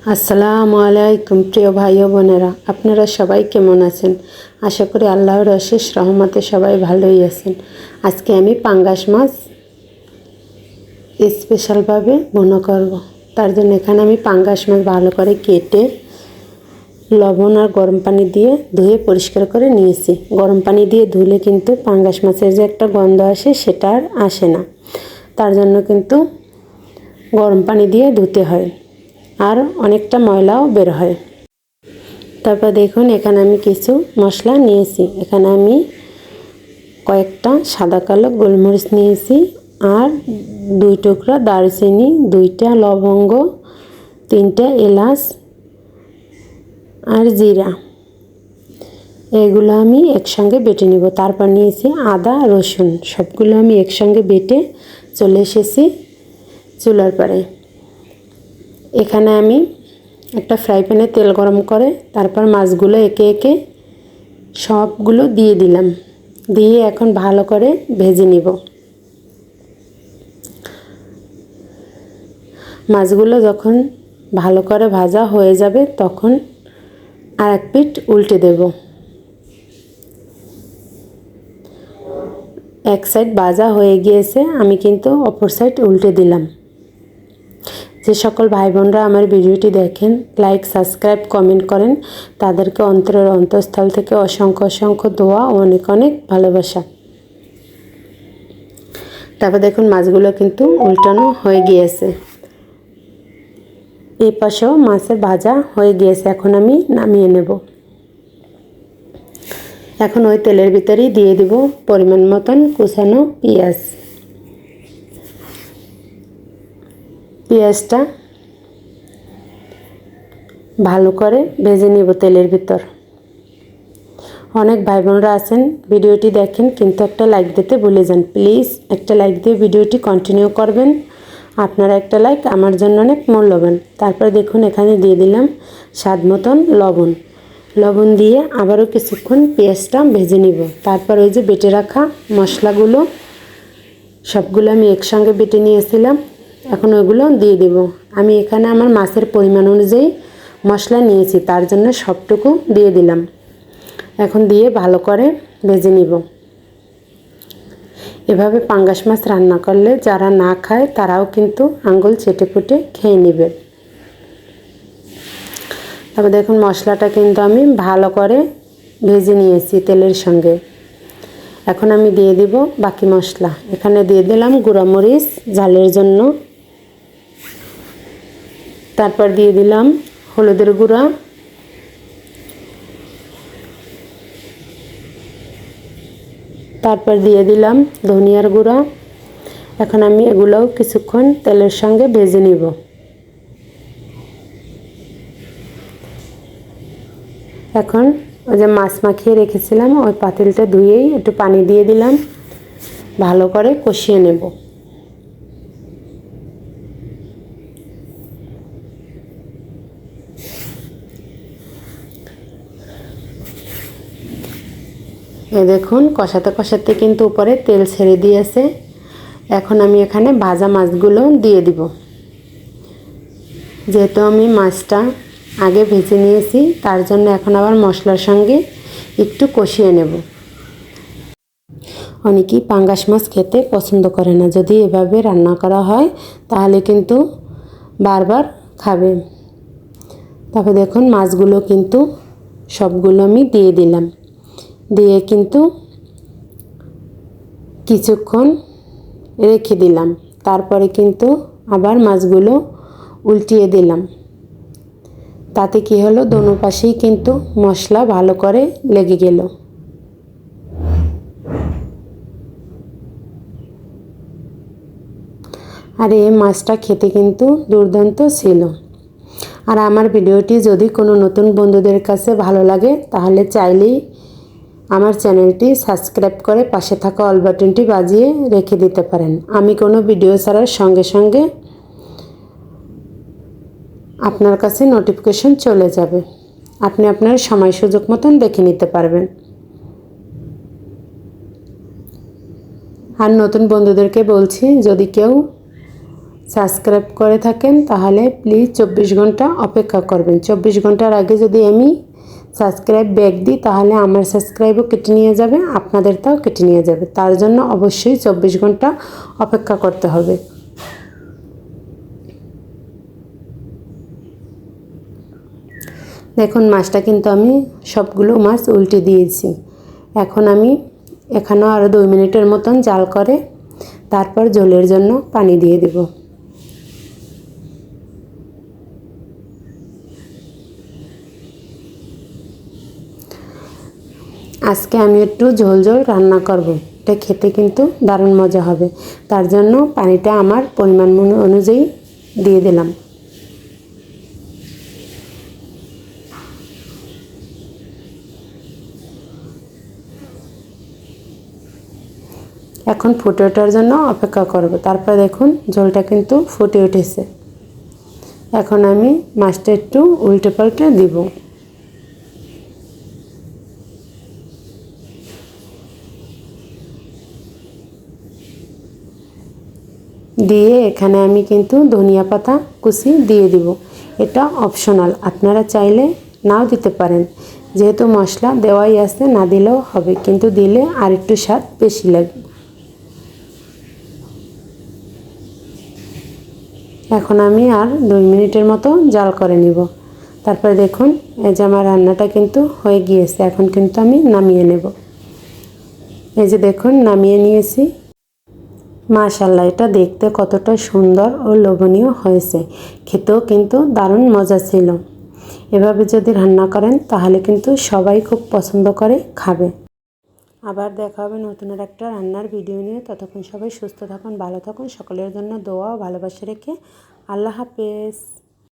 আসসালামু আলাইকুম প্রিয় ভাই ও বোনেরা, আপনারা সবাই কেমন আছেন? আশা করি আল্লাহর অশেষ রহমতে সবাই ভালোই আছেন। আজকে আমি পাঙ্গাস মাছ স্পেশালভাবে ভুনা করব। তার জন্য এখানে আমি পাঙ্গাস মাছ ভালো করে কেটে লবণ আর গরম পানি দিয়ে ধুয়ে পরিষ্কার করে নিয়েছি। গরম পানি দিয়ে ধুলে কিন্তু পাঙ্গাস মাছের যে একটা গন্ধ আসে সেটা আর আসে না। তার জন্য কিন্তু গরম পানি দিয়ে ধুতে হয়, আর অনেকটা ময়লাও বের হয়। তারপর দেখুন এখানে আমি কিছু মশলা নিয়েছি। এখানে আমি কয়েকটা সাদা কালো গোলমরিচ নিয়েছি, আর 2 টুকরা দারচিনি, 2টা লবঙ্গ, 3টা এলাচ আর জিরা, এগুলো আমি একসঙ্গে বেটে নিব। তারপর নিয়েছি আদা রসুন, সবগুলো আমি একসঙ্গে বেটে চলে এসেছি চুলার পাড়ে। এখানে আমি একটা ফ্রাই প্যানে তেল গরম করে তারপর মাছগুলো একে একে সবগুলো দিয়ে দিলাম। দিয়ে এখন ভালো করে ভেজে নিব। মাছগুলো যখন ভালো করে ভাজা হয়ে যাবে তখন আর এক পিঠ উল্টে দেব। এক সাইড ভাজা হয়ে গিয়েছে, আমি কিন্তু অপর সাইড উল্টে দিলাম। যে সকল ভাই বোনরা আমার ভিডিওটি দেখেন, লাইক, সাবস্ক্রাইব, কমেন্ট করেন, তাদেরকে অন্তরের অন্তঃস্থল থেকে অসংখ্য অসংখ্য দোয়া ও অনেক অনেক ভালোবাসা। তারপর দেখুন মাছগুলো কিন্তু উল্টানো হয়ে গিয়েছে। এই পাশেও মাছের ভাজা হয়ে গিয়েছে। এখন আমি নামিয়ে নেব। এখন ওই তেলের ভিতরেই দিয়ে দিব পরিমাণ মতন কুচানো পেঁয়াজ। পেঁয়াজটা ভালো করে ভেজে নিব তেলের ভিতর। অনেক ভাই বোনরা আছেন ভিডিওটি দেখেন কিন্তু একটা লাইক দিতে ভুলে যান। প্লিজ একটা লাইক দিয়ে ভিডিওটি কন্টিনিউ করবেন। আপনারা একটা লাইক আমার জন্য অনেক মূল্যবান। তারপর দেখুন এখানে দিয়ে দিলাম স্বাদ মতন লবণ দিয়ে আবারও কিছুক্ষণ পেঁয়াজটা ভেজে নিব। তারপর ওই যে বেটে রাখা মশলাগুলো সবগুলো আমি একসঙ্গে বেটে নিয়েছিলাম, এখন ওইগুলো দিয়ে দেব। আমি এখানে আমার মাছের পরিমাণ অনুযায়ী মশলা নিয়েছি, তার জন্য সবটুকু দিয়ে দিলাম। এখন দিয়ে ভালো করে ভেজে নিব। এভাবে পাঙ্গাস মাছ রান্না করলে যারা না খায় তারাও কিন্তু আঙ্গুল চেটে পুটে খেয়ে নেবে। তারপর দেখুন মশলাটা কিন্তু আমি ভালো করে ভেজে নিয়েছি তেলের সঙ্গে। এখন আমি দিয়ে দিব বাকি মশলা। এখানে দিয়ে দিলাম গুঁড়া মরিচ ঝালের জন্য, তারপর দিয়ে দিলাম হলুদের গুঁড়া, তারপর দিয়ে দিলাম ধনিয়ার গুঁড়া। এখন আমি এগুলোও কিছুক্ষণ তেলের সঙ্গে ভেজে নিব। এখন ওই যে মাছ মাখিয়ে রেখেছিলাম ওই পাতিলটা ধুয়েই একটু পানি দিয়ে দিলাম, ভালো করে কষিয়ে নেব। এই দেখুন কষাতে কষাতে কিন্তু উপরে তেল ছেড়ে দিয়েছে। এখন আমি এখানে ভাজা মাছগুলো দিয়ে দিব। যেহেতু আমি মাছটা আগে ভেজে নিয়েছি তার জন্য এখন আবার মশলার সঙ্গে একটু কষিয়ে নেব। অনেকেই পাঙ্গাস মাছ খেতে পছন্দ করে না, যদি এভাবে রান্না করা হয় তাহলে কিন্তু বারবার খাবে। তারপর দেখুন মাছগুলো কিন্তু সবগুলো আমি দিয়ে দিলাম, দিয়ে কিন্তু কিছুক্ষণ রেখে দিলাম। তারপরে কিন্তু আবার মাছগুলো উল্টিয়ে দিলাম। তাতে কি হলো, দোনো পাশেই কিন্তু মশলা ভালো করে লেগে গেল। আর এই মাছটা খেতে কিন্তু দুর্দান্ত ছিল। আর আমার ভিডিওটি যদি কোনো নতুন বন্ধুদের কাছে ভালো লাগে তাহলে চাইলেই আমার চ্যানেলটি সাবস্ক্রাইব করে পাশে থাকা অল বাটনটি বাজিয়ে রেখে দিতে পারেন। আমি কোনো ভিডিও ছাড়ার সঙ্গে সঙ্গে আপনার কাছে নোটিফিকেশন চলে যাবে, আপনি আপনার সময় সুযোগ মতন দেখে নিতে পারবেন। আর নতুন বন্ধুদেরকে বলছি, যদি কেউ সাবস্ক্রাইব করে থাকেন তাহলে প্লিজ 24 ঘন্টা অপেক্ষা করবেন। 24 ঘন্টার আগে যদি আমি সাবস্ক্রাইব ব্যাক দিই তাহলে আমার সাবস্ক্রাইবও কেটে নিয়ে যাবে, আপনাদেরটাও কেটে নিয়ে যাবে। তার জন্য অবশ্যই 24 ঘন্টা অপেক্ষা করতে হবে। দেখুন মাছটা কিন্তু আমি সবগুলো মাছ উল্টে দিয়েছি। এখন আমি এখানেও আরও 2 মিনিটের মতন জাল করে তারপর ঝোলের জন্য পানি দিয়ে দেব। আজকে আমি একটু ঝোল ঝোল রান্না করব, এটা খেতে কিন্তু দারুণ মজা হবে। তার জন্য পানিটা আমার পরিমাণ অনুযায়ী দিয়ে দিলাম। এখন ফুটে ওঠার জন্য অপেক্ষা করব। তারপর দেখুন ঝোলটা কিন্তু ফুটে উঠেছে। এখন আমি মাছটা একটু উল্টে পাল্টে দিব। দিয়ে এখানে আমি কিন্তু ধনিয়া পাতা কুচি দিয়ে দিব। এটা অপশনাল, আপনারা চাইলে নাও দিতে পারেন। যেহেতু মশলা দেওয়াই আছে, না দিলেও হবে, কিন্তু দিলে আর একটু স্বাদ বেশি লাগবে। এখন আমি আর 2 মিনিটের মতো জাল করে নিব। তারপরে দেখুন এই যে আমার রান্নাটা কিন্তু হয়ে গিয়েছে। এখন কিন্তু আমি নামিয়ে নেব। এই যে দেখুন নামিয়ে নিয়েছি। মাশাআল্লাহ, এটা দেখতে কতটা সুন্দর ও লোভনীয় হয়েছে, খেতেও কিন্তু দারুণ মজা ছিল। এভাবে যদি রান্না করেন তাহলে কিন্তু সবাই খুব পছন্দ করে খাবে। আবার দেখা হবে নতুন একটা রান্নার ভিডিও নিয়ে। ততক্ষণ সবাই সুস্থ থাকুন, ভালো থাকুন। সকলের জন্য দোয়া ও ভালোবাসা রেখে আল্লাহ হাফেজ।